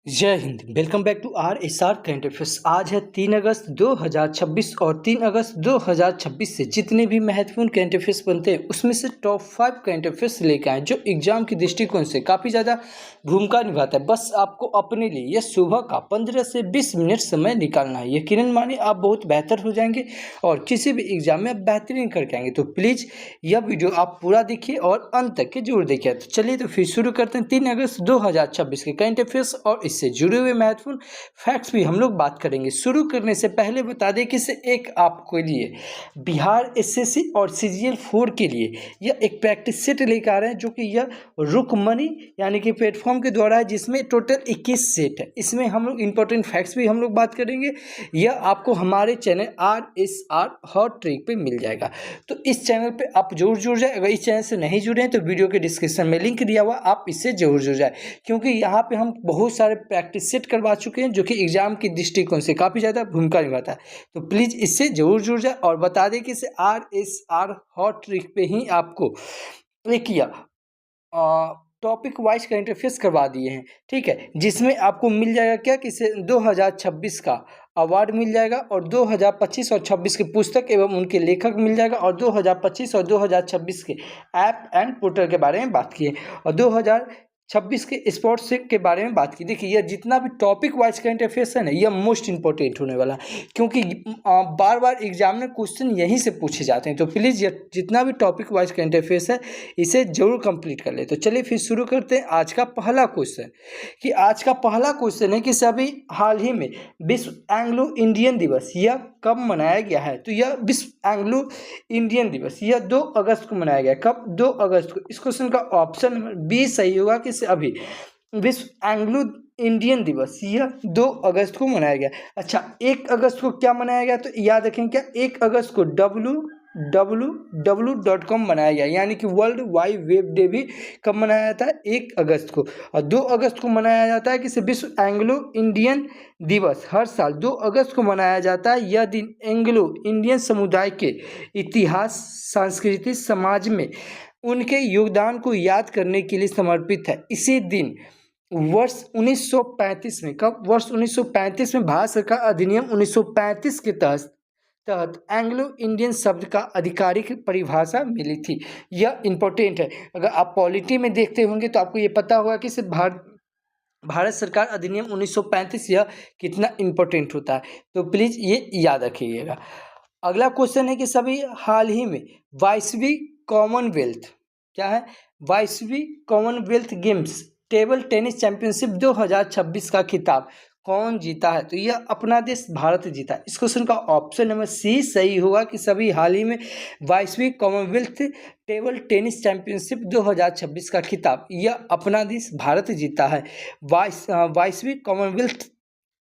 जय हिंद। Welcome back to R S R current affairs. आज है 3 अगस्त 2026 और 3 अगस्त 2026 से जितने भी महत्वपूर्ण करंट अफेयर्स बनते हैं उसमें से टॉप 5 करंट अफेयर्स लेकर आए जो एग्जाम के दृष्टिकोण से काफ़ी ज़्यादा भूमिका निभाता है। बस आपको अपने लिए यह सुबह का 15 से 20 मिनट समय निकालना है। यकीनन मानिए आप बहुत बेहतर हो जाएंगे और किसी भी एग्जाम में आप बेहतरीन करके आएंगे। तो प्लीज़ यह वीडियो आप पूरा देखिए और अंत तक के जरूर देखिए। तो चलिए तो फिर शुरू करते हैं 3 अगस्त 2026 के करंट अफेयर्स और इससे जुड़े हुए महत्वपूर्ण फैक्ट्स भी हम लोग बात करेंगे। शुरू करने से पहले बता दें कि इसे एक आपके लिए बिहार एसएससी और सीजीएल 4 के लिए यह एक प्रैक्टिस सेट लेकर आ रहे हैं जो कि यह रुकमनी यानी कि प्लेटफॉर्म के द्वारा है, जिसमें टोटल 21 सेट है। इसमें हम लोग इंपॉर्टेंट फैक्ट्स भी हम लोग बात करेंगे। यह आपको हमारे चैनल RSR हॉट ट्रिक पे मिल जाएगा। तो इस चैनल पे आप जरूर जुड़ जाए। अगर इस चैनल से नहीं जुड़े हैं तो वीडियो के डिस्क्रिप्शन में लिंक दिया हुआ, आप इससे जरूर जुड़ जाए, क्योंकि यहाँ पे हम बहुत सारे प्रैक्टिस सेट करवा चुके हैं जो कि एग्जाम के दृष्टिकोण से काफ़ी ज़्यादा भूमिका निभाता है। तो प्लीज़ इससे जरूर जुड़ जाए और बता दें कि इसे RSR हॉट ट्रिक पे ही आपको एक किया टॉपिक वाइज करंट अफेयर्स करवा दिए हैं, ठीक है, जिसमें आपको मिल जाएगा क्या कि 2026 का अवार्ड मिल जाएगा और 2025 और 26 की पुस्तक एवं उनके लेखक मिल जाएगा और 2025 और 2026 के ऐप एंड पोर्टल के बारे में बात किए और 2026 के स्पोर्ट्स के बारे में बात की। देखिए यह जितना भी टॉपिक वाइज करंट अफेयर्स है ना, यह मोस्ट इंपॉर्टेंट होने वाला है, क्योंकि बार बार एग्जाम में क्वेश्चन यहीं से पूछे जाते हैं। तो प्लीज़ यह जितना भी टॉपिक वाइज करंट अफेयर्स है इसे जरूर कंप्लीट कर ले। तो चलिए फिर शुरू करते हैं आज का पहला क्वेश्चन। कि आज का पहला क्वेश्चन है कि सभी हाल ही में विश्व एंग्लो इंडियन दिवस यह कब मनाया गया है। तो यह विश्व एंग्लो इंडियन दिवस यह 2 अगस्त को मनाया गया। कब? 2 अगस्त को। इस क्वेश्चन का ऑप्शन नंबर बी सही होगा कि अभी विश्व एंग्लो इंडियन दिवस यह 2 अगस्त को मनाया गया। अच्छा, 1 अगस्त को क्या मनाया गया? तो याद रखें क्या, 1 अगस्त को www.com मनाया गया, यानी कि वर्ल्ड वाइड वेब डे भी कब मनाया जाता है? 1 अगस्त को। और 2 अगस्त को मनाया जाता है कि विश्व एंग्लो इंडियन दिवस हर साल 2 अगस्त को मनाया जाता है। यह दिन एंग्लो इंडियन समुदाय के इतिहास, संस्कृति, समाज में उनके योगदान को याद करने के लिए समर्पित है। इसी दिन वर्ष 1935 में, कब? वर्ष 1935 में भारत सरकार अधिनियम 1935 के तहत एंग्लो इंडियन शब्द का आधिकारिक परिभाषा मिली थी। यह इंपॉर्टेंट है। अगर आप पॉलिटी में देखते होंगे तो आपको ये पता होगा कि सिर्फ भारत सरकार अधिनियम 1935 यह कितना इंपॉर्टेंट होता है। तो प्लीज़ ये याद रखिएगा। अगला क्वेश्चन है कि सभी हाल ही में 22वीं कॉमनवेल्थ, क्या है? 22वीं Commonwealth games table tennis championship 2026 का खिताब कौन जीता है? तो यह अपना देश भारत जीता है। इस क्वेश्चन का ऑप्शन नंबर सी सही होगा कि सभी हाल ही में 22वीं कॉमनवेल्थ टेबल टेनिस चैंपियनशिप 2026 का खिताब यह अपना देश भारत जीता है। 22वीं कॉमनवेल्थ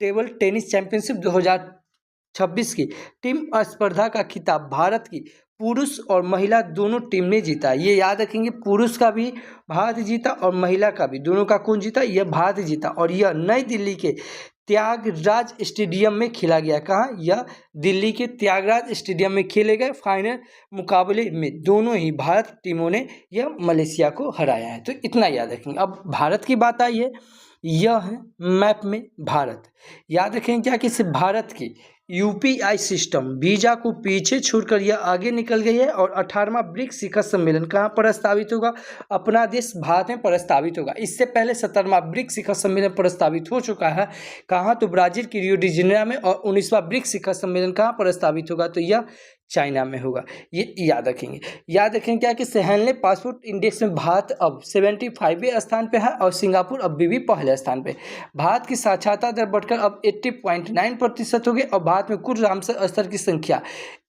टेबल टेनिस चैंपियनशिप 2026 की टीम स्पर्धा का खिताब भारत की पुरुष और महिला दोनों टीम ने जीता। ये याद रखेंगे, पुरुष का भी भारत जीता और महिला का भी, दोनों का कौन जीता? यह भारत जीता। और यह नई दिल्ली के त्यागराज स्टेडियम में खेला गया। कहाँ? यह दिल्ली के त्यागराज स्टेडियम में खेले गए फाइनल मुकाबले में दोनों ही भारत टीमों ने यह मलेशिया को हराया है। तो इतना याद रखेंगे। अब भारत की बात आई है, यह है मैप में भारत। याद रखें क्या कि सिर्फ भारत की यूपीआई सिस्टम वीजा को पीछे छोड़कर यह आगे निकल गई है और 18वां ब्रिक्स शिखर सम्मेलन कहाँ प्रस्तावित होगा? अपना देश भारत में प्रस्तावित होगा। इससे पहले 17वां ब्रिक्स शिखर सम्मेलन प्रस्तावित हो चुका है। कहाँ? तो ब्राजील की रियो डी जेनेरो में। और 19वां ब्रिक्स शिखर सम्मेलन कहाँ प्रस्तावित होगा? तो यह चाइना में होगा। ये याद रखेंगे। याद रखेंगे क्या कि हेनले पासपोर्ट इंडेक्स में भारत अब 75वें स्थान पे है और सिंगापुर अब भी पहले स्थान पे। भारत की साक्षरता दर बढ़कर अब 80.9% हो गई और भारत में कुल रामसर स्थल की संख्या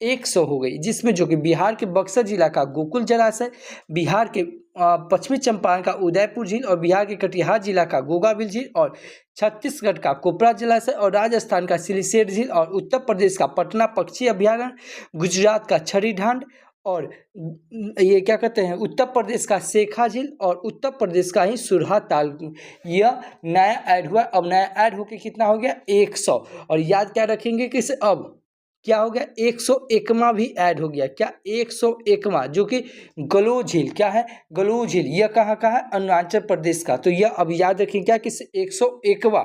100 हो गई, जिसमें जो कि बिहार के बक्सर जिला का गोकुल जलाशय, बिहार के पश्चिमी चंपारण का उदयपुर झील और बिहार के कटिहार जिला का गोगाबिल झील और छत्तीसगढ़ का कोपरा जलाशय और राजस्थान का सिलीसेट झील और उत्तर प्रदेश का पटना पक्षी अभयारण्य, गुजरात का छड़ी ढांड और ये क्या कहते हैं उत्तर प्रदेश का शेखा झील और उत्तर प्रदेश का ही सुरहा ताल, यह नया ऐड हुआ। अब नया ऐड होके कितना हो गया? 100। और याद क्या रखेंगे कि अब क्या हो गया, 101वां भी ऐड हो गया। क्या, 101वां, जो कि गलो झील, क्या है, गलो झील, यह कहाँ का है, अरुणाचल प्रदेश का। तो यह अब याद रखें क्या कि 101वां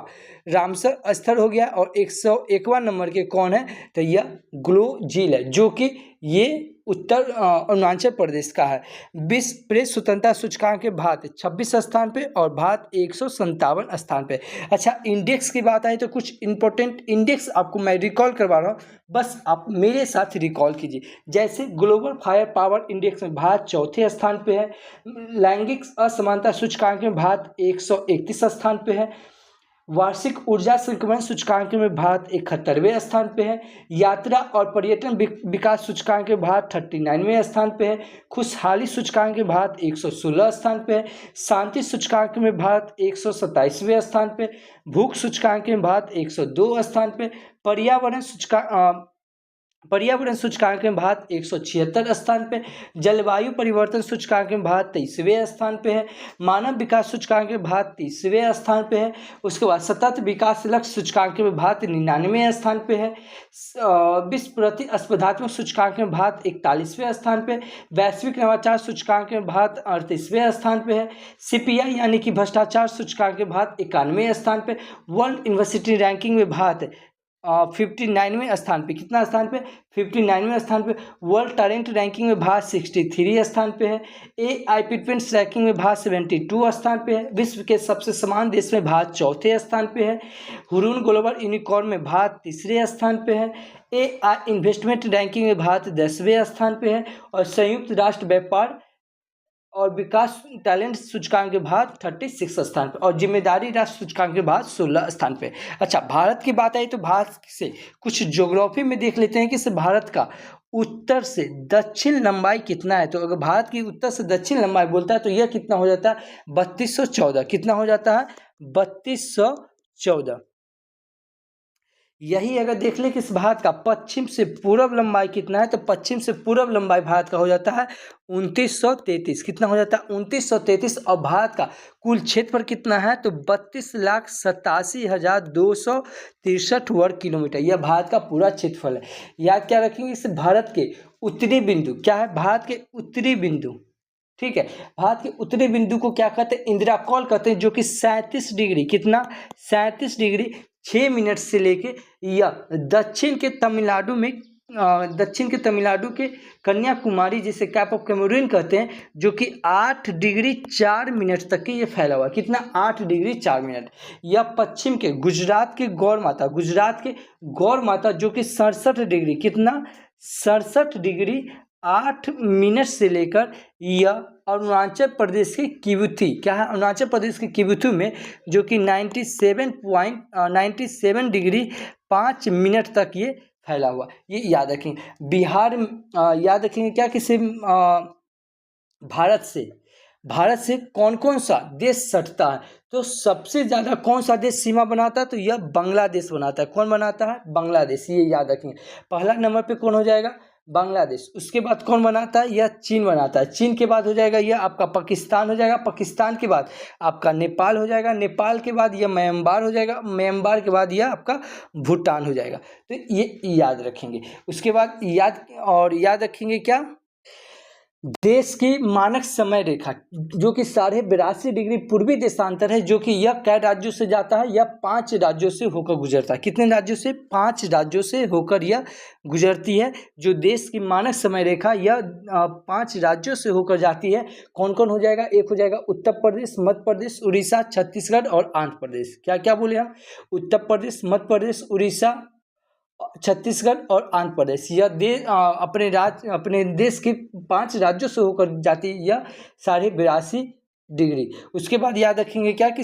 रामसर स्थल हो गया और 101वां नंबर के कौन है, तो यह गलो झील है, जो कि ये उत्तर अरुणाचल प्रदेश का है। विश्व प्रेस स्वतंत्रता सूचकांक के भारत 26 स्थान पे और भारत 157 स्थान पे। अच्छा, इंडेक्स की बात आई तो कुछ इंपॉर्टेंट इंडेक्स आपको मैं रिकॉल करवा रहा हूँ, बस आप मेरे साथ रिकॉल कीजिए। जैसे ग्लोबल फायर पावर इंडेक्स में भारत चौथे स्थान पे है, लैंगिक असमानता सूचकांक में भारत 131 स्थान पे है, वार्षिक ऊर्जा संक्रमण सूचकांक में भारत 71वें स्थान पे है, यात्रा और पर्यटन विकास सूचकांक में भारत 39वें स्थान पे है, खुशहाली सूचकांक में भारत 116 स्थान पे है, शांति सूचकांक में भारत 127वें स्थान पे, भूख सूचकांक में भारत 102 स्थान पे, पर्यावरण सूचकांक में भारत 176 स्थान पे, जलवायु परिवर्तन सूचकांक में भारत 23वें स्थान पे है, मानव विकास सूचकांक में भारत 30वें स्थान पे है। उसके बाद सतत विकास लक्ष्य सूचकांक में भारत 99वें स्थान पे है, विश्व प्रतिस्पर्धात्मक सूचकांक में भारत 41वें स्थान पे, वैश्विक नवाचार सूचकांक में भारत 38वें स्थान पे है, CPI यानी कि भ्रष्टाचार सूचकांक में भारत 91वें स्थान पे, वर्ल्ड यूनिवर्सिटी रैंकिंग में भारत 59वें स्थान पे, कितना स्थान पे, 59वें स्थान पे, वर्ल्ड टैलेंट रैंकिंग में भारत 63 स्थान पे है, AIPPENS रैंकिंग में भारत 72 स्थान पे है, विश्व के सबसे समान देश में भारत चौथे स्थान पे है, हुरून ग्लोबल यूनिकॉर्न में भारत तीसरे स्थान पे है, AI इन्वेस्टमेंट रैंकिंग में भारत 10वें स्थान पे है और संयुक्त राष्ट्र व्यापार और विकास टैलेंट सूचकांक के भारत 36 स्थान पे और जिम्मेदारी राष्ट्र सूचकांक के भारत 16 स्थान पे। अच्छा, भारत की बात आई तो भारत से कुछ ज्योग्राफी में देख लेते हैं कि भारत का उत्तर से दक्षिण लंबाई कितना है। तो अगर भारत की उत्तर से दक्षिण लंबाई बोलता है तो यह कितना हो जाता है, 3214। कितना हो जाता है, 3214। यही अगर देख ले कि इस भारत का पश्चिम से पूर्व लंबाई कितना है, तो पश्चिम से पूर्व लंबाई भारत का हो जाता है 2933। कितना हो जाता है, 2933। और भारत का कुल क्षेत्रफल कितना है, तो 32,87,263 वर्ग किलोमीटर। यह भारत का पूरा क्षेत्रफल है। याद क्या रखेंगे, इस भारत के उत्तरी बिंदु, क्या है, भारत के उत्तरी बिंदु, ठीक है, भारत के उत्तरी बिंदु को क्या कहते हैं, इंदिरा कॉल कहते हैं, जो कि 37 डिग्री, कितना, 37 डिग्री 6 मिनट से लेके या दक्षिण के तमिलनाडु के कन्याकुमारी जिसे कैप ऑफ कैमरून कहते हैं, जो कि 8 डिग्री 4 मिनट तक के ये फैला हुआ है। कितना, 8 डिग्री 4 मिनट। या पश्चिम के गुजरात के गौर माता जो कि 67 डिग्री, कितना, 67 डिग्री 8 मिनट से लेकर यह अरुणाचल प्रदेश के किबुथी, क्या है, अरुणाचल प्रदेश के किबुथू में, जो कि 97 डिग्री 5 मिनट तक ये फैला हुआ। ये याद रखेंगे। बिहार याद रखेंगे क्या कि भारत से कौन कौन सा देश सटता है, तो सबसे ज़्यादा कौन सा देश सीमा बनाता है, तो यह बांग्लादेश बनाता है। कौन बनाता है, बांग्लादेश। ये याद रखेंगे। पहला नंबर पे कौन हो जाएगा, बांग्लादेश। उसके बाद कौन बनाता है, यह चीन बनाता है। चीन के बाद हो जाएगा यह आपका पाकिस्तान हो जाएगा। पाकिस्तान के बाद आपका नेपाल हो जाएगा। नेपाल के बाद यह म्यांमार हो जाएगा। म्यांमार के बाद यह आपका भूटान हो जाएगा। तो ये याद रखेंगे। उसके बाद याद रखेंगे क्या, देश की मानक समय रेखा जो कि 82.5 डिग्री पूर्वी देशांतर है, जो कि यह कै राज्यों से जाता है, यह 5 राज्यों से होकर गुजरता है। कितने राज्यों से, 5 राज्यों से होकर यह गुजरती है। जो देश की मानक समय रेखा यह 5 राज्यों से होकर जाती है। कौन कौन हो जाएगा, एक हो जाएगा उत्तर प्रदेश, मध्य प्रदेश, उड़ीसा, छत्तीसगढ़ और आंध्र प्रदेश। क्या क्या बोले हम, उत्तर प्रदेश, मध्य प्रदेश, उड़ीसा, छत्तीसगढ़ और आंध्र प्रदेश। यह अपने देश के 5 राज्यों से होकर जाती है यह 82.5 डिग्री। उसके बाद याद रखेंगे क्या कि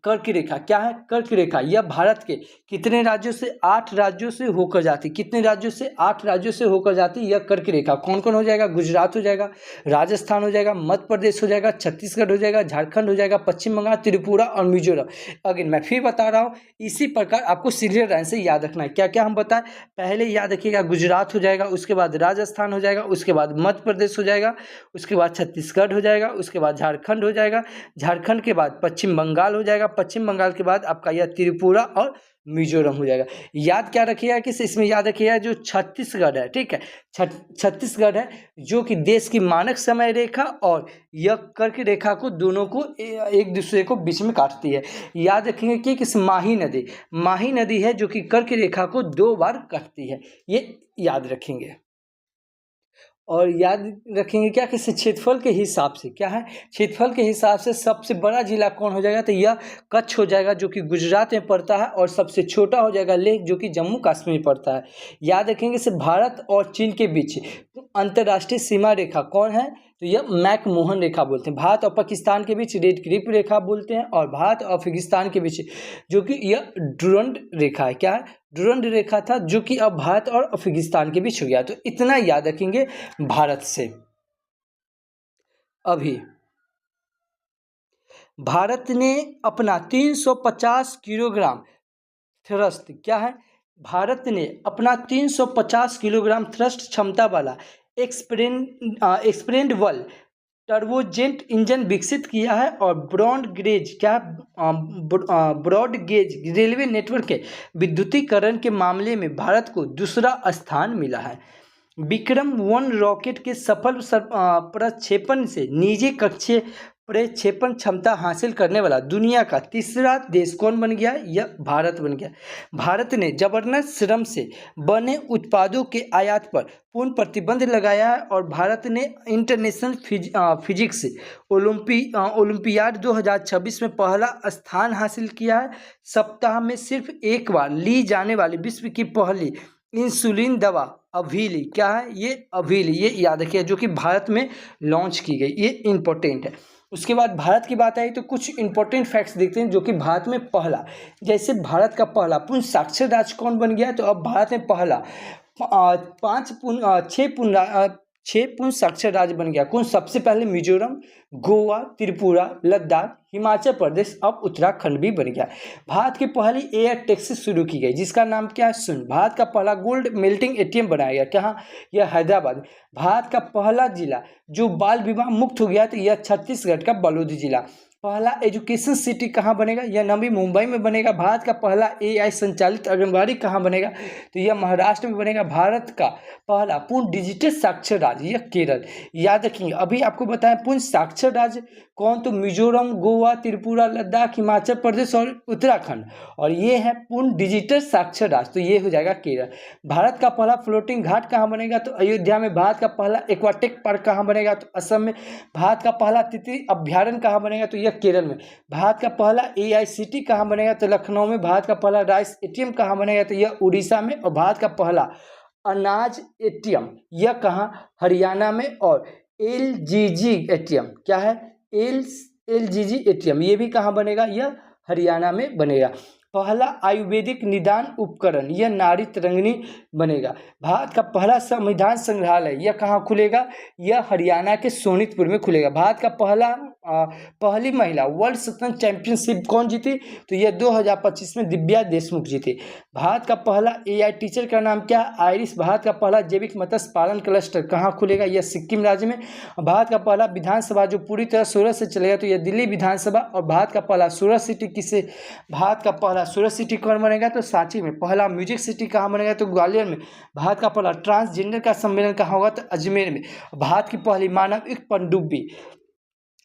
कर्क रेखा, क्या है, कर्क रेखा, यह भारत के कितने राज्यों से, 8 राज्यों से होकर जाती। कितने राज्यों से, 8 राज्यों से होकर जाती यह कर्क रेखा। कौन कौन हो जाएगा, गुजरात हो जाएगा, राजस्थान हो जाएगा, मध्य प्रदेश हो जाएगा, छत्तीसगढ़ हो जाएगा, झारखंड हो जाएगा, पश्चिम बंगाल, त्रिपुरा और मिजोरम। अगेन मैं फिर बता रहा हूँ, इसी प्रकार आपको सीरियल लाइन से याद रखना है। क्या क्या हम बताएं, पहले याद रखिएगा, गुजरात हो जाएगा, उसके बाद राजस्थान हो जाएगा, उसके बाद मध्य प्रदेश हो जाएगा, उसके बाद छत्तीसगढ़ हो जाएगा, उसके बाद झारखंड हो जाएगा, झारखंड के बाद पश्चिम बंगाल हो जाएगा, पश्चिम बंगाल के बाद आपका यह त्रिपुरा और मिजोरम हो जाएगा। याद क्या रखिएगा कि इसमें याद रखिएगा जो छत्तीसगढ़ है, ठीक है, छत्तीसगढ़ है जो कि देश की मानक समय रेखा और यह कर्क रेखा को दोनों को एक दूसरे को बीच में काटती है। याद रखेंगे कि किस माही नदी है जो कि कर्क रेखा को 2 बार काटती है, ये याद रखेंगे। और याद रखेंगे क्या कि क्षेत्रफल के हिसाब से क्या है, क्षेत्रफल के हिसाब से सबसे बड़ा जिला कौन हो जाएगा, तो यह कच्छ हो जाएगा जो कि गुजरात में पड़ता है, और सबसे छोटा हो जाएगा लेह जो कि जम्मू कश्मीर में पड़ता है। याद रखेंगे से भारत और चीन के बीच अंतर्राष्ट्रीय सीमा रेखा कौन है, तो यह मैकमोहन रेखा बोलते हैं। भारत और पाकिस्तान के बीच रेड क्लिफ रेखा बोलते हैं, और भारत और अफगानिस्तान के बीच जो कि यह डुरंड रेखा है, क्या है, डुरंड रेखा था जो कि अब भारत और अफगानिस्तान के बीच हो गया। तो इतना याद रखेंगे भारत से। अभी भारत ने अपना 350 किलोग्राम थ्रस्ट, क्या है, भारत ने अपना 350 किलोग्राम थ्रस्ट क्षमता वाला एक्सपेंडेबल टर्बोजेट इंजन विकसित किया है, और ब्रॉड गेज रेलवे नेटवर्क के विद्युतीकरण के मामले में भारत को दूसरा स्थान मिला है। विक्रम-1 रॉकेट के सफल प्रक्षेपण से निजी कक्षीय प्रक्षेपण क्षमता हासिल करने वाला दुनिया का तीसरा देश कौन बन गया, यह भारत बन गया। भारत ने जबरदस्त श्रम से बने उत्पादों के आयात पर पूर्ण प्रतिबंध लगाया है, और भारत ने इंटरनेशनल फिजिक्स ओलंपियाड 2026 में पहला स्थान हासिल किया है। सप्ताह में सिर्फ एक बार ली जाने वाली विश्व की पहली इंसुलिन दवा अवील, क्या है, ये अवील, ये याद रखिए, जो कि भारत में लॉन्च की गई, ये इंपॉर्टेंट है। उसके बाद भारत की बात आई तो कुछ इंपॉर्टेंट फैक्ट्स देखते हैं जो कि भारत में पहला, जैसे भारत का पहला पूर्ण साक्षर राज्य कौन बन गया, तो अब भारत में पहला 6 पूर्ण साक्षर राज्य बन गया। कौन, सबसे पहले मिजोरम, गोवा, त्रिपुरा, लद्दाख, हिमाचल प्रदेश, अब उत्तराखंड भी बन गया। भारत की पहली एयर टैक्सी शुरू की गई जिसका नाम क्या है, सुन। भारत का पहला गोल्ड मेल्टिंग एटीएम बनाया गया, कहाँ, यह हैदराबाद। भारत का पहला जिला जो बाल विवाह मुक्त हो गया तो यह छत्तीसगढ़ का बलौद जिला। पहला एजुकेशन सिटी कहाँ बनेगा, यह नवी मुंबई में बनेगा। भारत का पहला एआई संचालित आंगनबाड़ी कहाँ बनेगा, तो यह महाराष्ट्र में बनेगा। भारत का पहला पूर्ण डिजिटल साक्षर राज्य, यह केरल। याद रखेंगे, अभी आपको बताएं पूर्ण साक्षर राज्य कौन, तो मिजोरम, गोवा, त्रिपुरा, लद्दाख, हिमाचल प्रदेश और उत्तराखंड, और ये है पूर्ण डिजिटल साक्षर राज्य, तो ये हो जाएगा केरल। भारत का पहला फ्लोटिंग घाट कहाँ बनेगा, तो अयोध्या में। भारत का पहला एक्वाटिक पार्क कहाँ बनेगा, तो असम में। भारत का पहला तितली अभ्यारण्य कहाँ बनेगा, तो यह केरल में। भारत का पहला एआई सिटी कहाँ बनेगा, तो लखनऊ में। भारत का पहला राइस एटीएम कहाँ बनेगा, तो यह उड़ीसा में। और भारत का पहला अनाज एटीएम यह कहाँ, हरियाणा में। और एलजीजी एटीएम, क्या है, एलजीजी एटीएम, ये भी कहाँ बनेगा, यह हरियाणा में बनेगा। पहला आयुर्वेदिक निदान उपकरण यह नारी तरंगिणी बनेगा। भारत का पहला संविधान संग्रहालय यह कहाँ खुलेगा, यह हरियाणा के सोनीतपुर में खुलेगा। भारत का पहली महिला वर्ल्ड शतरंज चैंपियनशिप कौन जीती, तो यह 2025 में दिव्या देशमुख जीती। भारत का पहला एआई टीचर का नाम क्या, आइरिस। भारत का पहला जैविक मत्स्य पालन क्लस्टर कहाँ खुलेगा, यह सिक्किम राज्य में। भारत का पहला विधानसभा जो पूरी तरह सूरत से चलेगा, तो यह दिल्ली विधानसभा। और भारत का पहला सूरत सिटी किसे, भारत का पहला सूरत सिटी कौन बनेगा, तो सांची में। पहला म्यूजिक सिटी कहाँ बनेगा, तो ग्वालियर में। भारत का पहला ट्रांसजेंडर का सम्मेलन कहाँ होगा, तो अजमेर में। भारत की पहली मानव पनडुब्बी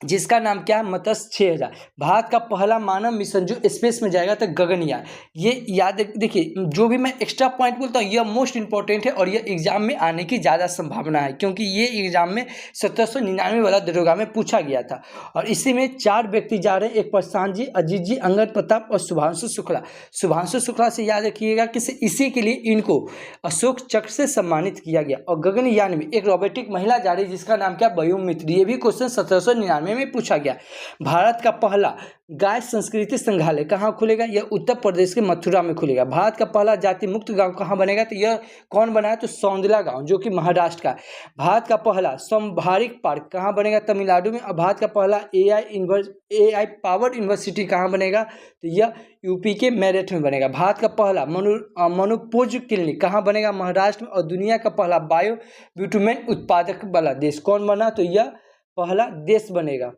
जिसका नाम क्या है, मत्स्य 6000। भारत का पहला मानव मिशन जो स्पेस में जाएगा तो गगनयान। ये याद देखिए, जो भी मैं एक्स्ट्रा पॉइंट बोलता हूँ यह मोस्ट इंपॉर्टेंट है, और यह एग्जाम में आने की ज़्यादा संभावना है, क्योंकि ये एग्जाम में 1799 वाला दरोगा में पूछा गया था। और इसी में 4 व्यक्ति जा रहे हैं, एक प्रशांत जी, अजीत जी, अंगद प्रताप और शुभांशु शुक्ला। शुभांशु शुक्ला से याद रखिएगा कि इसी के लिए इनको अशोक चक्र से सम्मानित किया गया। और गगनयान में एक रोबोटिक महिला जा रही है जिसका नाम क्या, बयूम मित्र। ये भी क्वेश्चन 1799 में पूछा गया। भारत का पहला गाय संस्कृति संग्रहालय कहाँ खुलेगा, यह उत्तर प्रदेश के मथुरा में खुलेगा। भारत का पहला जाति मुक्त गांव कहाँ बनेगा, तो यह कौन बनाया, तो सौंदला गांव जो कि महाराष्ट्र का। भारत का पहला संभारिक पार्क कहाँ बनेगा, तमिलनाडु में। और भारत का पहला एआई पावर्ड यूनिवर्सिटी कहाँ बनेगा, तो यह यूपी के मेरठ में बनेगा। भारत का पहला मनोपुज क्लिनिक कहाँ बनेगा, महाराष्ट्र में। और दुनिया का पहला बायो बिटुमेन उत्पादक वाला देश कौन बना, तो यह पहला देश बनेगा।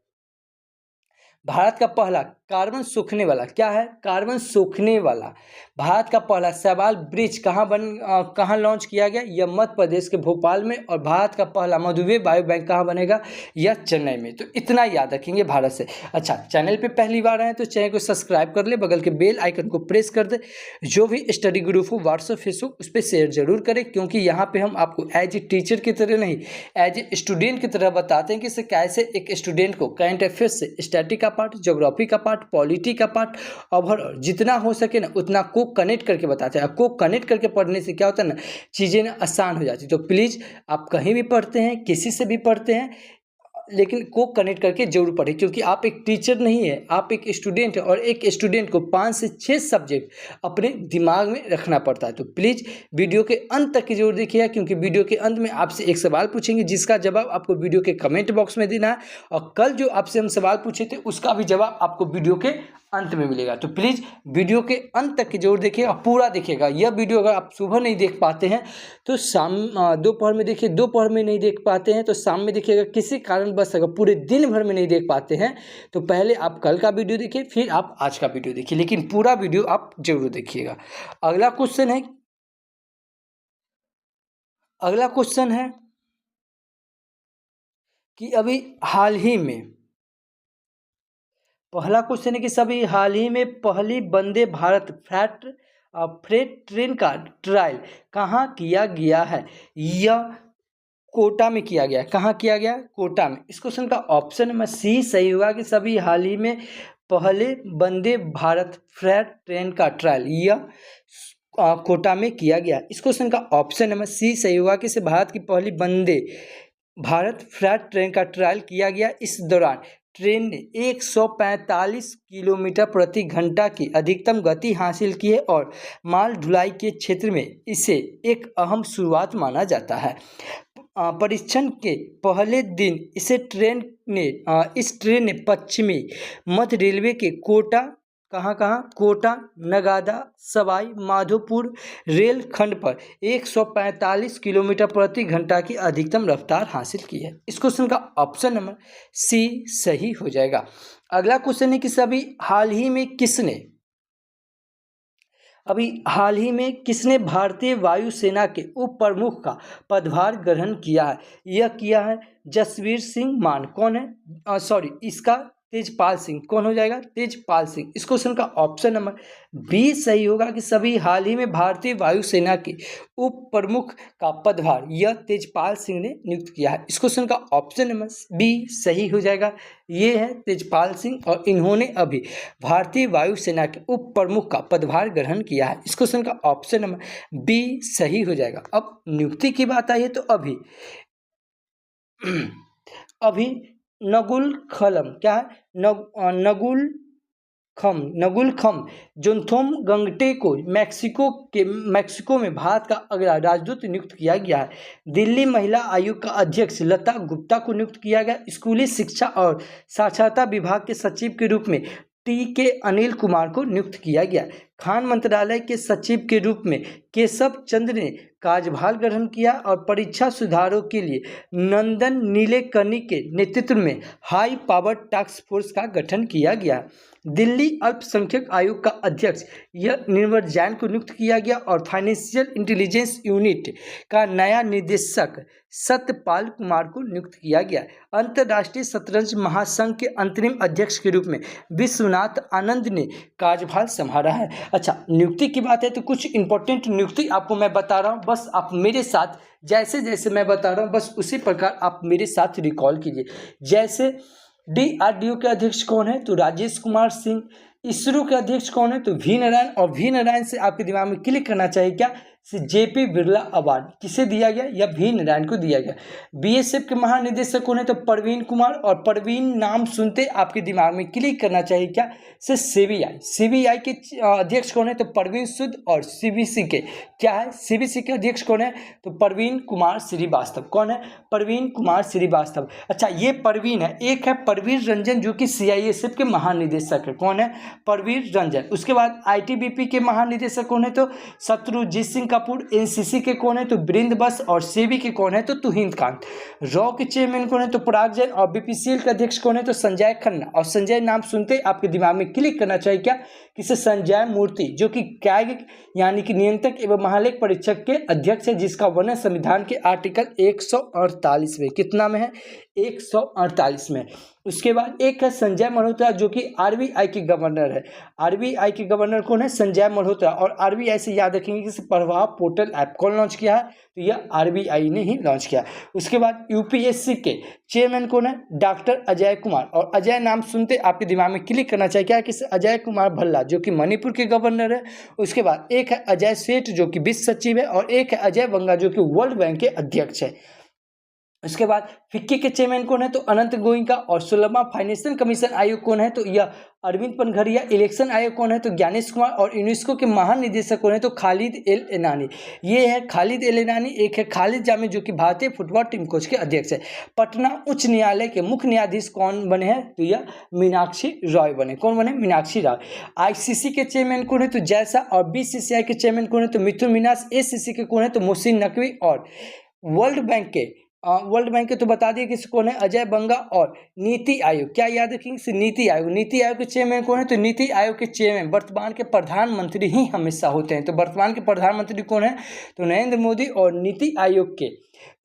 भारत का पहला कार्बन सोखने वाला क्या है? कार्बन सोखने वाला। भारत का पहला शैवाल ब्रिज कहाँ लॉन्च किया गया? यह मध्य प्रदेश के भोपाल में। और भारत का पहला मधुमेह बायो बैंक कहाँ बनेगा? यह चेन्नई में। तो इतना याद रखेंगे भारत से। अच्छा, चैनल पे पहली बार आए तो चैनल को सब्सक्राइब कर ले, बगल के बेल आइकन को प्रेस कर दे। जो भी स्टडी ग्रुप हो व्हाट्सएप फेसबुक उस पर शेयर जरूर करें, क्योंकि यहाँ पे हम आपको एज ए टीचर की तरह नहीं, एज ए स्टूडेंट की तरह बताते हैं कि कैसे एक स्टूडेंट को करंट अफेयर्स से स्टैटिक का पार्ट, ज्योग्राफी का पार्ट, पॉलिटी का पार्ट, ओवरऑल जितना हो सके ना उतना को कनेक्ट करके बताते हैं। को कनेक्ट करके पढ़ने से क्या होता है ना, चीज़ें ना आसान हो जाती। तो प्लीज़ आप कहीं भी पढ़ते हैं, किसी से भी पढ़ते हैं, लेकिन को कनेक्ट करके जरूर पढ़ें, क्योंकि आप एक टीचर नहीं है, आप एक स्टूडेंट है। और एक स्टूडेंट को 5 से 6 सब्जेक्ट अपने दिमाग में रखना पड़ता है। तो प्लीज़ वीडियो के अंत तक की जरूर देखिएगा, क्योंकि वीडियो के अंत में आपसे एक सवाल पूछेंगे जिसका जवाब आपको वीडियो के कमेंट बॉक्स में देना है। और कल जो आपसे हम सवाल पूछे थे उसका भी जवाब आपको वीडियो के अंत में मिलेगा। तो प्लीज़ वीडियो के अंत तक की जरूर देखिएगा, पूरा देखिएगा। यह वीडियो अगर आप सुबह नहीं देख पाते हैं तो दोपहर में देखिए, दोपहर में नहीं देख पाते हैं तो शाम में देखिएगा। किसी कारणवश अगर पूरे दिन भर में नहीं देख पाते हैं तो पहले आप कल का वीडियो देखिए, फिर आप आज का वीडियो देखिए, लेकिन पूरा वीडियो आप जरूर देखिएगा। अगला क्वेश्चन है कि अभी हाल ही में, पहला क्वेश्चन है कि सभी हाल ही में पहली वंदे भारत फ्रेट ट्रेन का ट्रायल कहाँ किया गया है? यह कोटा में किया गया। कहाँ किया गया? कोटा में। इस क्वेश्चन का ऑप्शन नंबर सी सही होगा कि सभी हाल ही में पहले वंदे भारत फ्रेट ट्रेन का ट्रायल यह कोटा में किया गया। इस क्वेश्चन का ऑप्शन नंबर सी सही होगा कि भारत की पहली वंदे भारत फ्रेट ट्रेन का ट्रायल किया गया। इस दौरान ट्रेन ने 145 किलोमीटर प्रति घंटा की अधिकतम गति हासिल की है और माल ढुलाई के क्षेत्र में इसे एक अहम शुरुआत माना जाता है। परीक्षण के पहले दिन इस ट्रेन ने पश्चिमी मध्य रेलवे के कोटा कोटा, नगादा, सवाई माधोपुर रेल खंड पर 145 किलोमीटर प्रति घंटा की अधिकतम रफ्तार हासिल की है। इस क्वेश्चन का ऑप्शन नंबर सी सही हो जाएगा। अगला क्वेश्चन है कि हाल ही में किसने भारतीय वायुसेना के उप प्रमुख का पदभार ग्रहण किया है? यह किया है जसवीर सिंह मान। कौन है? इसका तेजपाल सिंह। कौन हो जाएगा? तेजपाल सिंह। इस क्वेश्चन का ऑप्शन नंबर बी सही होगा कि हाल ही में भारतीय वायुसेना के उप प्रमुख का पदभार यह तेजपाल सिंह ने नियुक्त किया है। इस क्वेश्चन का ऑप्शन नंबर बी सही हो जाएगा। ये है तेजपाल सिंह और इन्होंने अभी भारतीय वायुसेना के उप प्रमुख का पदभार ग्रहण किया है। इस क्वेश्चन का ऑप्शन नंबर बी सही हो जाएगा। अब नियुक्ति की बात आई है तो अभी नगुल खलम क्या है? नगुल खम जोन्थोम गंगटे को मैक्सिको में भारत का अगला राजदूत नियुक्त किया गया है। दिल्ली महिला आयोग का अध्यक्ष लता गुप्ता को नियुक्त किया गया। स्कूली शिक्षा और साक्षरता विभाग के सचिव के रूप में टी.के. अनिल कुमार को नियुक्त किया गया। खान मंत्रालय के सचिव के रूप में केशव चंद्र ने कार्यभार ग्रहण किया और परीक्षा सुधारों के लिए नंदन नीलेकर्णी के नेतृत्व में हाई पावर टास्क फोर्स का गठन किया गया। दिल्ली अल्पसंख्यक आयोग का अध्यक्ष यह निर्मल जैन को नियुक्त किया गया और फाइनेंशियल इंटेलिजेंस यूनिट का नया निदेशक सत्यपाल कुमार को नियुक्त किया गया। अंतर्राष्ट्रीय शतरंज महासंघ के अंतरिम अध्यक्ष के रूप में विश्वनाथ आनंद ने कार्यभार संभाला है। अच्छा, नियुक्ति की बात है तो कुछ इंपॉर्टेंट नियुक्ति आपको मैं बता रहा हूँ, बस आप मेरे साथ जैसे जैसे मैं बता रहा हूँ बस उसी प्रकार आप मेरे साथ रिकॉल कीजिए। जैसे DRDO के अध्यक्ष कौन है? तो राजेश कुमार सिंह। इसरो के अध्यक्ष कौन है? तो वी नारायण। और वी नारायण से आपके दिमाग में क्लिक करना चाहिए क्या? JP बिरला अवार्ड किसे दिया गया? या वी नारायण को दिया गया। BSF के महानिदेशक कौन है? तो परवीन कुमार। और परवीन नाम सुनते आपके दिमाग में क्लिक करना चाहिए क्या? CBI के अध्यक्ष कौन है? तो परवीन सूद। और CBC के क्या है? CBC के अध्यक्ष कौन है? तो परवीन कुमार श्रीवास्तव। कौन है? परवीन कुमार श्रीवास्तव। अच्छा, ये परवीन है। एक है परवीर रंजन जो कि CISF के महानिदेशक है। कौन है? परवीर रंजन। उसके बाद ITBP के महानिदेशक कौन है? तो शत्रुजीत सिंह कपूर। एनसीसी के कौन है? तो वृंद बस। और सेबी के कौन है? तो तुहिन कांत। रॉ के चेयरमैन कौन है? तो पराग जैन। और बीपीसीएल के अध्यक्ष कौन है? तो संजय खन्ना। और संजय नाम सुनते आपके दिमाग में क्लिक करना चाहिए क्या? किसे? संजय मूर्ति, जो कि कैग यानी कि नियंत्रक एवं महालेख परीक्षक के अध्यक्ष है, जिसका वर्णन संविधान के आर्टिकल 148 में, कितना में है? 148 में। उसके बाद एक है संजय मल्होत्रा, जो कि आरबीआई के गवर्नर है। आरबीआई के गवर्नर कौन है? संजय मल्होत्रा। और आरबीआई से याद रखेंगे कि प्रभाव पोर्टल ऐप कौन लॉन्च किया है? तो यह आरबीआई ने ही लॉन्च किया। उसके बाद यूपीएससी के चेयरमैन कौन है? डॉक्टर अजय कुमार। और अजय नाम सुनते आपके दिमाग में क्लिक करना चाहिए क्या? किस? अजय कुमार भल्ला, जो कि मणिपुर के गवर्नर है। उसके बाद एक है अजय सेठ, जो कि वित्त सचिव है। और एक है अजय बंगा, जो कि वर्ल्ड बैंक के अध्यक्ष है। उसके बाद फिक्की के चेयरमैन कौन है? तो अनंत गोइंका। और 16वां फाइनेंशियल कमीशन आयोग कौन है? तो यह अरविंद पनघरिया। इलेक्शन आयोग कौन है? तो ज्ञानेश कुमार। और यूनेस्को के महानिदेशक कौन है? तो खालिद एल एनानी। ये है खालिद एल एनानी। एक है खालिद जामी, जो कि भारतीय फुटबॉल टीम कोच के अध्यक्ष है। पटना उच्च न्यायालय के मुख्य न्यायाधीश कौन बने हैं? तो यह मीनाक्षी रॉय बने। कौन बने? मीनाक्षी रॉय। आईसीसी के चेयरमैन कौन है? तो जैसा। और बीसीसीआई के चेयरमैन कौन है? तो मिथुन मीनास। एसीसी के कौन है? तो मोहसिन नकवी। और वर्ल्ड बैंक के तो बता दिए किस कौन है? अजय बंगा। और नीति आयोग, क्या याद रखेंगे? नीति आयोग। नीति आयोग के चेयरमैन कौन है? तो नीति आयोग के चेयरमैन वर्तमान के प्रधानमंत्री ही हमेशा होते हैं। तो वर्तमान के प्रधानमंत्री कौन है? तो नरेंद्र मोदी। और नीति आयोग के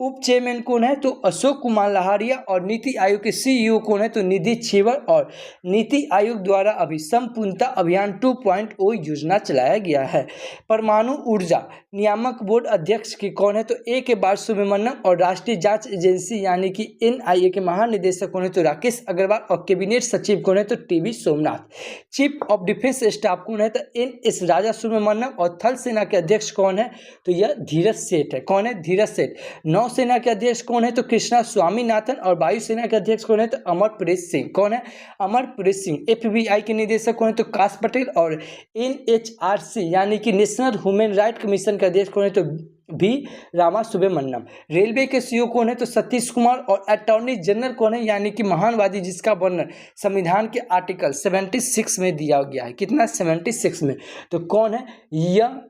उप चेयरमैन कौन है? तो अशोक कुमार लहारिया। और नीति आयोग के सीईओ कौन है? तो निधि छेवर। और नीति आयोग द्वारा अभी संपूर्णता अभियान 2.0 योजना चलाया गया है। परमाणु ऊर्जा नियामक बोर्ड अध्यक्ष की कौन है? तो ए के बार सुब्रमण्यम। और राष्ट्रीय जांच एजेंसी यानी कि एनआईए के महानिदेशक कौन है? तो राकेश अग्रवाल। और कैबिनेट सचिव कौन है? तो TV Somnath. Chief of defence staff कौन है? तो एनएस राजा सुब्रमण्यम। और थल सेना के अध्यक्ष कौन है? तो यह धीरज सेठ है। कौन है? धीरज सेठ। नौसेना के अध्यक्ष कौन है? तो कृष्णा स्वामीनाथन। और वायुसेना के अध्यक्ष कौन है? तो अमरप्रीत सिंह। कौन है? अमरप्रीत सिंह। एफबीआई के निदेशक कौन है? तो काश पटेल। और एनएचआरसी यानी कि नेशनल ह्यूमन राइट कमीशन के अध्यक्ष कौन है? तो भी रामा सुब्रमण्यम। रेलवे के सीईओ कौन है? तो सतीश कुमार। और अटॉर्नी जनरल कौन है? यानी कि महानवादी, जिसका वर्णन संविधान के आर्टिकल 76 में दिया गया है। कितना? 76 में। तो कौन है? यह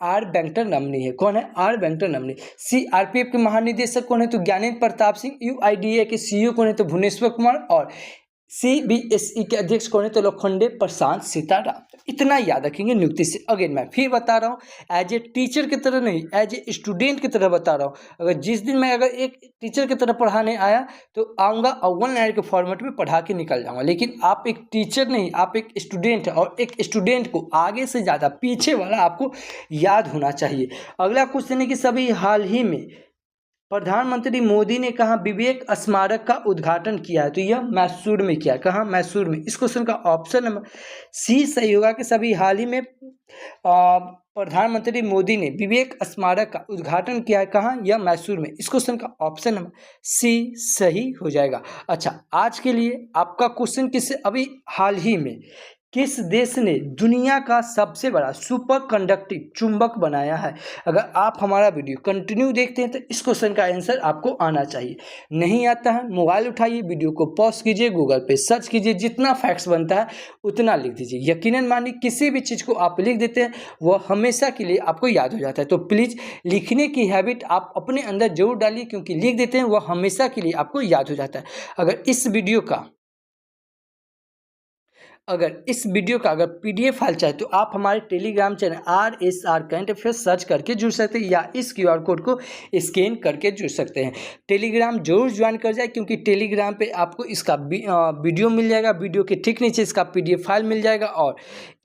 आर वेंकट रमनी है। कौन है? Are Venkat Ramani. सीआरपीएफ के महानिदेशक कौन है? तो ज्ञानेंद्र प्रताप सिंह। यूआईडीए के सीईओ कौन है? तो भुवनेश्वर कुमार। और सीबीएसई के अध्यक्ष कौन है? तो लोखंडे प्रशांत सीताराम। इतना याद रखेंगे नियुक्ति से। अगेन मैं फिर बता रहा हूँ, एज ए टीचर की तरह नहीं, एज ए स्टूडेंट की तरह बता रहा हूँ। अगर जिस दिन मैं अगर एक टीचर की तरह पढ़ाने आया तो आऊँगा और 1 लाइन के फॉर्मेट में पढ़ा के निकल जाऊँगा। लेकिन आप एक टीचर नहीं, आप एक स्टूडेंट है। और एक स्टूडेंट को आगे से ज़्यादा पीछे वाला आपको याद होना चाहिए। अगला क्वेश्चन है कि सभी हाल ही में प्रधानमंत्री मोदी ने कहा विवेक स्मारक का उद्घाटन किया है? तो यह मैसूर में किया। कहाँ? मैसूर में। इस क्वेश्चन का ऑप्शन नंबर सी सही होगा कि सभी हाल ही में प्रधानमंत्री मोदी ने विवेक स्मारक का उद्घाटन किया है। कहाँ? यह मैसूर में। इस क्वेश्चन का ऑप्शन नंबर सी सही हो जाएगा। अच्छा, आज के लिए आपका क्वेश्चन किससे? अभी हाल ही में किस देश ने दुनिया का सबसे बड़ा सुपर कंडक्टिव चुंबक बनाया है? अगर आप हमारा वीडियो कंटिन्यू देखते हैं तो इस क्वेश्चन का आंसर आपको आना चाहिए। नहीं आता है, मोबाइल उठाइए, वीडियो को पॉज कीजिए, गूगल पे सर्च कीजिए, जितना फैक्ट्स बनता है उतना लिख दीजिए। यकीनन मानिए किसी भी चीज़ को आप लिख देते हैं वह हमेशा के लिए आपको याद हो जाता है। तो प्लीज़ लिखने की हैबिट आप अपने अंदर जरूर डालिए, क्योंकि लिख देते हैं वह हमेशा के लिए आपको याद हो जाता है। अगर इस वीडियो का अगर पीडीएफ फाइल चाहे तो आप हमारे Telegram channel RSR current affairs search करके जुड़ सकते हैं, या इस QR कोड को स्कैन करके जुड़ सकते हैं। टेलीग्राम जरूर ज्वाइन कर जाए, क्योंकि टेलीग्राम पे आपको इसका वीडियो मिल जाएगा, वीडियो के ठीक नीचे इसका PDF फाइल मिल जाएगा, और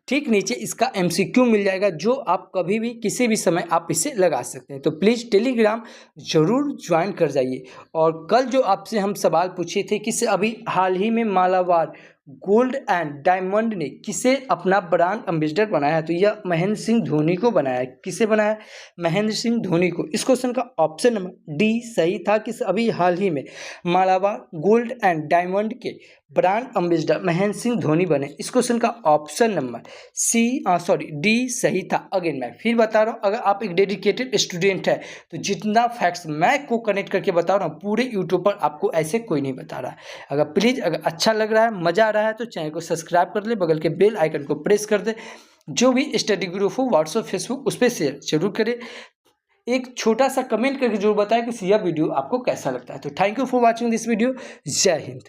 ठीक नीचे इसका MCQ मिल जाएगा, जो आप कभी भी किसी भी समय आप इसे लगा सकते हैं। तो प्लीज़ टेलीग्राम जरूर ज्वाइन कर जाइए। और कल जो आपसे हम सवाल पूछे थे कि अभी हाल ही में मालाबार गोल्ड एंड डायमंड ने किसे अपना ब्रांड एम्बेसडर बनाया? तो यह महेंद्र सिंह धोनी को बनाया। किसे बनाया? महेंद्र सिंह धोनी को। इस क्वेश्चन का ऑप्शन नंबर डी सही था कि अभी हाल ही में मालाबार गोल्ड एंड डायमंड के ब्रांड एम्बेसडर महेंद्र सिंह धोनी बने? इस क्वेश्चन का ऑप्शन नंबर डी सही था। अगेन मैं फिर बता रहा हूँ, अगर आप एक डेडिकेटेड स्टूडेंट है तो जितना फैक्ट्स मैं को कनेक्ट करके बता रहा हूँ पूरे यूट्यूब पर आपको ऐसे कोई नहीं बता रहा है। अगर प्लीज़ अगर अच्छा लग रहा है, मज़ा आ रहा है तो चैनल को सब्सक्राइब कर ले, बगल के बेल आइकन को प्रेस कर दे। जो भी स्टडी ग्रुप हो व्हाट्सएप फेसबुक उस पर शेयर जरूर करें। एक छोटा सा कमेंट करके जरूर बताएं कि यह वीडियो आपको कैसा लगता है। तो thank you for watching this video. जय हिंद।